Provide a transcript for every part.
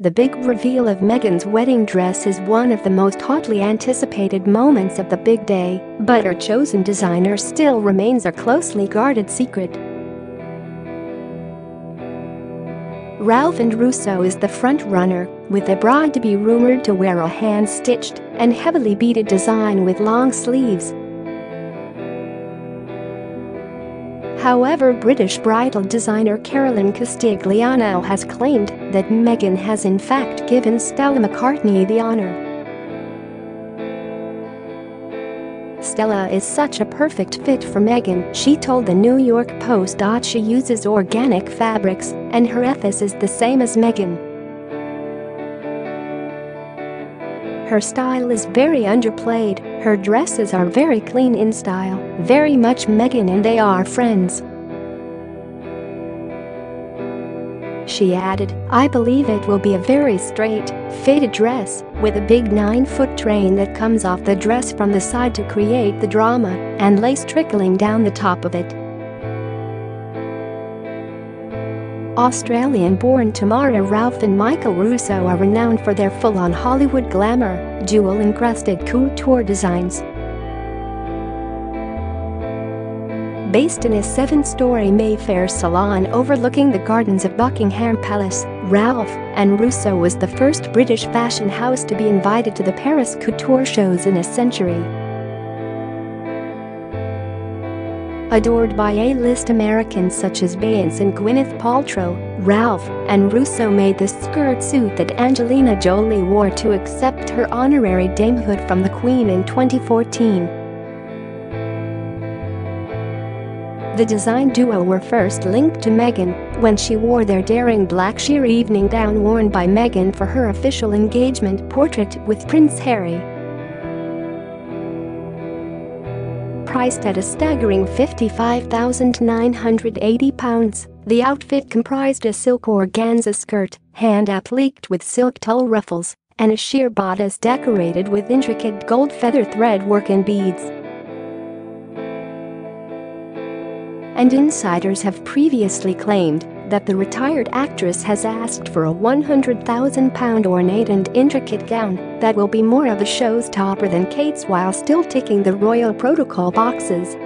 The big reveal of Meghan's wedding dress is one of the most hotly anticipated moments of the big day, but her chosen designer still remains a closely guarded secret. Ralph Russo is the front-runner, with the bride-to-be rumored to wear a hand-stitched and heavily beaded design with long sleeves. However, British bridal designer Caroline Castigliano has claimed that Meghan has in fact given Stella McCartney the honor. Stella is such a perfect fit for Meghan, she told the New York Post. She uses organic fabrics, and her ethos is the same as Meghan. Her style is very underplayed, her dresses are very clean in style, very much Meghan and they are friends. She added, "I believe it will be a very straight, fitted dress, with a big 9-foot train that comes off the dress from the side to create the drama, and lace trickling down the top of it." Australian-born Tamara Ralph and Michael Russo are renowned for their full-on Hollywood glamour, jewel-encrusted couture designs. Based in a 7-story Mayfair salon overlooking the gardens of Buckingham Palace, Ralph and Russo was the first British fashion house to be invited to the Paris couture shows in a century. Adored by A-list Americans such as Beyonce and Gwyneth Paltrow, Ralph and Russo made the skirt suit that Angelina Jolie wore to accept her honorary damehood from the Queen in 2014. The design duo were first linked to Meghan when she wore their daring black sheer evening gown worn by Meghan for her official engagement portrait with Prince Harry. Priced at a staggering £55,980, the outfit comprised a silk organza skirt, hand-appliqued with silk tulle ruffles, and a sheer bodice decorated with intricate gold feather thread work and beads. And insiders have previously claimed that the retired actress has asked for a £100,000 ornate and intricate gown that will be more of a showstopper than Kate's while still ticking the royal protocol boxes.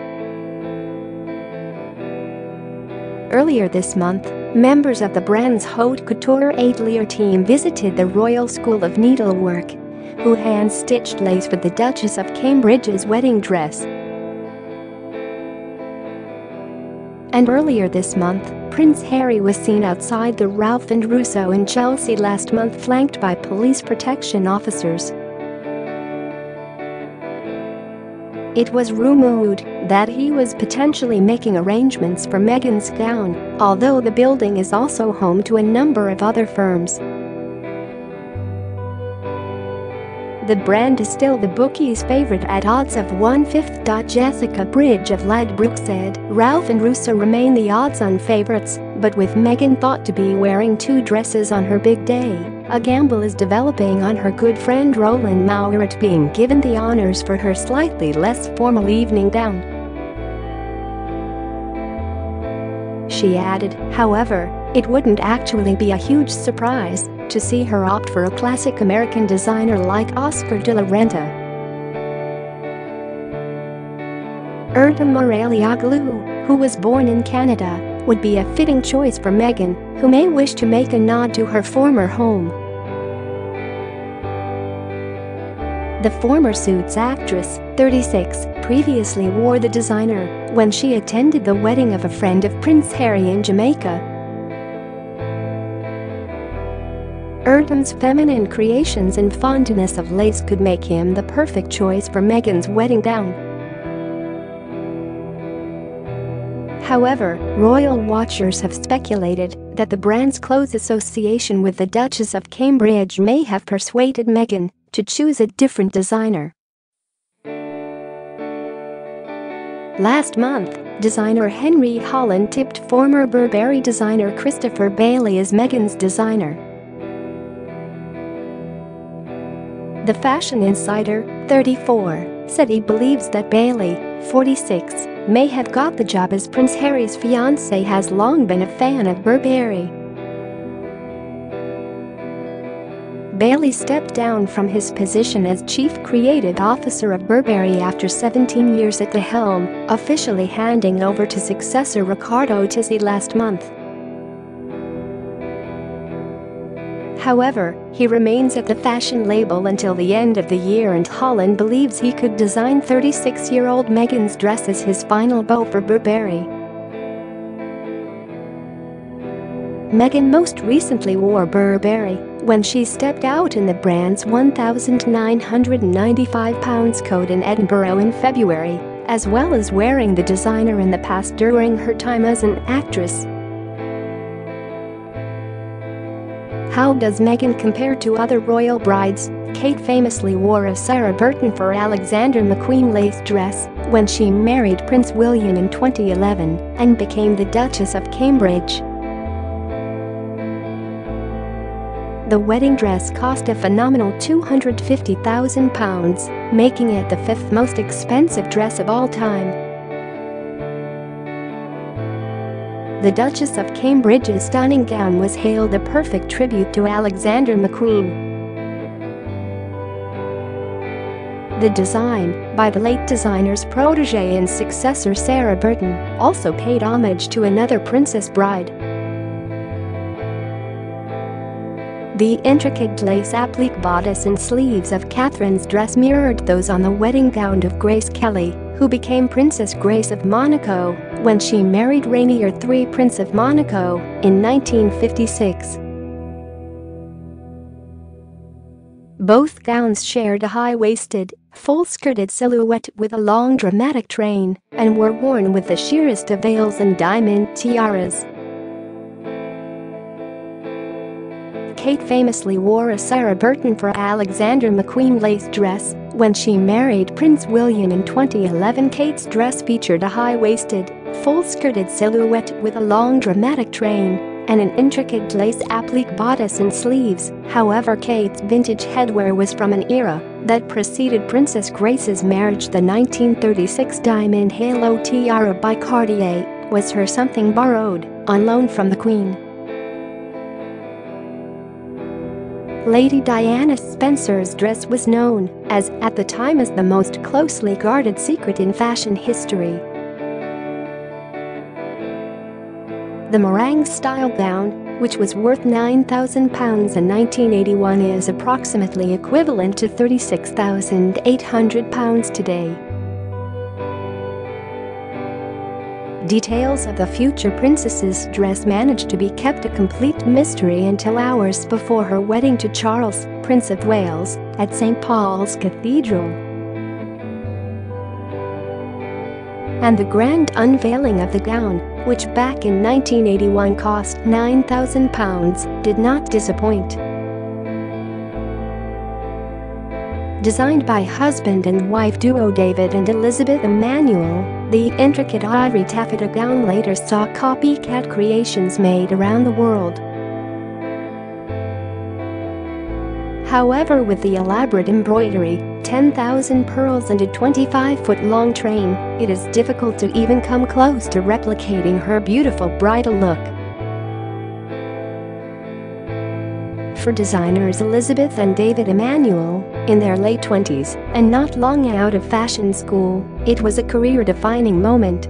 Earlier this month, members of the brand's haute couture Atelier team visited the Royal School of Needlework, who hand-stitched lace for the Duchess of Cambridge's wedding dress. And earlier this month, Prince Harry was seen outside the Ralph and Russo in Chelsea last month flanked by police protection officers. It was rumoured that he was potentially making arrangements for Meghan's gown, although the building is also home to a number of other firms. The brand is still the bookies' favorite at odds of 1/5. Jessica Bridge of Ladbrokes said, "Ralph and Russo remain the odds-on favorites, but with Meghan thought to be wearing 2 dresses on her big day, a gamble is developing on her good friend Roland Mouret being given the honors for her slightly less formal evening gown." She added, "However, it wouldn't actually be a huge surprise to see her opt for a classic American designer like Oscar de la Renta Erdem Moralioglu, who was born in Canada, would be a fitting choice for Meghan, who may wish to make a nod to her former home. The former Suits actress, 36, previously wore the designer when she attended the wedding of a friend of Prince Harry in Jamaica. Erdem's feminine creations and fondness of lace could make him the perfect choice for Meghan's wedding gown. However, royal watchers have speculated that the brand's close association with the Duchess of Cambridge may have persuaded Meghan to choose a different designer. Last month, designer Henry Holland tipped former Burberry designer Christopher Bailey as Meghan's designer. The fashion insider, 34, said he believes that Bailey, 46, may have got the job as Prince Harry's fiancée has long been a fan of Burberry. Bailey stepped down from his position as Chief Creative Officer of Burberry after 17 years at the helm, officially handing over to successor Riccardo Tisci last month. However, he remains at the fashion label until the end of the year, and Holland believes he could design 36-year-old Meghan's dress as his final bow for Burberry. Meghan most recently wore Burberry when she stepped out in the brand's £1,995 coat in Edinburgh in February, as well as wearing the designer in the past during her time as an actress. How does Meghan compare to other royal brides? Kate famously wore a Sarah Burton for Alexander McQueen lace dress when she married Prince William in 2011 and became the Duchess of Cambridge. The wedding dress cost a phenomenal £250,000, making it the fifth most expensive dress of all time. The Duchess of Cambridge's stunning gown was hailed a perfect tribute to Alexander McQueen. The design, by the late designer's protégé and successor Sarah Burton, also paid homage to another princess bride. The intricate lace applique bodice and sleeves of Catherine's dress mirrored those on the wedding gown of Grace Kelly, who became Princess Grace of Monaco when she married Rainier III, Prince of Monaco, in 1956. Both gowns shared a high-waisted, full-skirted silhouette with a long dramatic train and were worn with the sheerest of veils and diamond tiaras. Kate famously wore a Sarah Burton for Alexander McQueen lace dress when she married Prince William in 2011. Kate's dress featured a high-waisted, full-skirted silhouette with a long dramatic train and an intricate lace applique bodice and sleeves. However, Kate's vintage headwear was from an era that preceded Princess Grace's marriage. The 1936 diamond halo tiara by Cartier was her something borrowed on loan from the Queen. Lady Diana Spencer's dress was known as, at the time, as the most closely guarded secret in fashion history. The meringue-style gown, which was worth £9,000 in 1981, is approximately equivalent to £36,800 today. Details of the future princess's dress managed to be kept a complete mystery until hours before her wedding to Charles, Prince of Wales, at St. Paul's Cathedral. And the grand unveiling of the gown, which back in 1981 cost £9,000, did not disappoint. Designed by husband and wife duo David and Elizabeth Emanuel, the intricate ivory taffeta gown later saw copycat creations made around the world. However, with the elaborate embroidery, 10,000 pearls and a 25-foot-long train, it is difficult to even come close to replicating her beautiful bridal look. For designers Elizabeth and David Emanuel, in their late 20s and not long out of fashion school, it was a career-defining moment.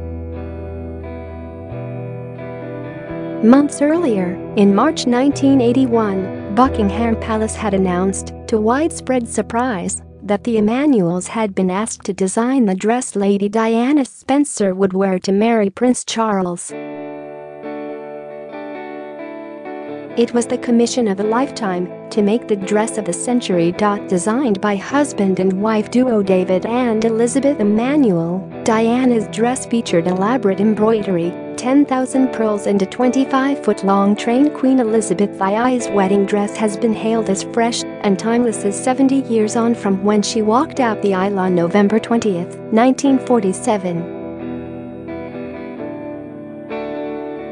Months earlier, in March 1981, Buckingham Palace had announced, to widespread surprise, that the Emanuels had been asked to design the dress Lady Diana Spencer would wear to marry Prince Charles. It was the commission of a lifetime to make the dress of the century. Designed by husband and wife duo David and Elizabeth Emanuel, Diana's dress featured elaborate embroidery, 10,000 pearls and a 25-foot-long train. Queen Elizabeth II's wedding dress has been hailed as fresh and timeless as 70 years on from when she walked out the aisle on November 20, 1947.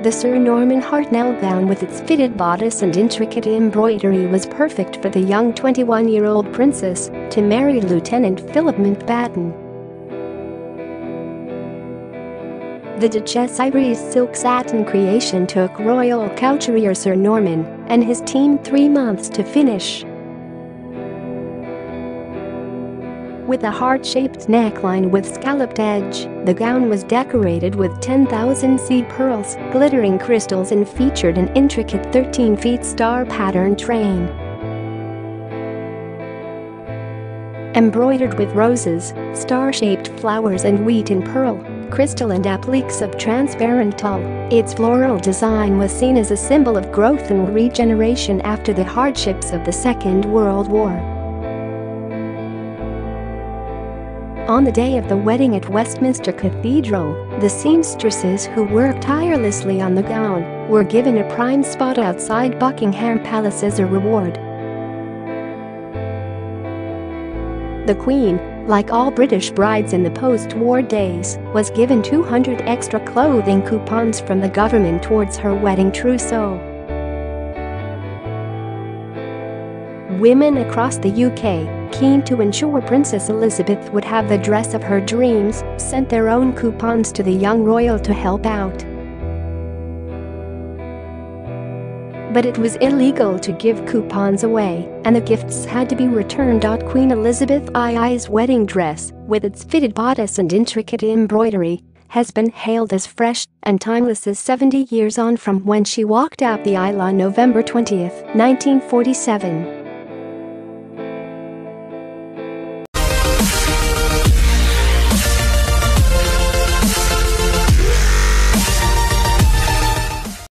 The Sir Norman Hartnell gown with its fitted bodice and intricate embroidery was perfect for the young 21-year-old princess to marry Lieutenant Philip Mountbatten. The Duchess Ivory's silk satin creation took royal couturier Sir Norman and his team 3 months to finish. with a heart-shaped neckline with scalloped edge. The gown was decorated with 10,000 seed pearls, glittering crystals, and featured an intricate 13-feet star pattern train. Embroidered with roses, star-shaped flowers and wheaten pearl, crystal and appliques of transparent tulle, its floral design was seen as a symbol of growth and regeneration after the hardships of the Second World War. On the day of the wedding at Westminster Cathedral, the seamstresses who worked tirelessly on the gown were given a prime spot outside Buckingham Palace as a reward. The Queen, like all British brides in the post-war days, was given 200 extra clothing coupons from the government towards her wedding trousseau. Women across the UK, keen to ensure Princess Elizabeth would have the dress of her dreams, sent their own coupons to the young royal to help out. But it was illegal to give coupons away, and the gifts had to be returned. Queen Elizabeth II's wedding dress, with its fitted bodice and intricate embroidery, has been hailed as fresh and timeless as 70 years on from when she walked out the aisle on November 20, 1947.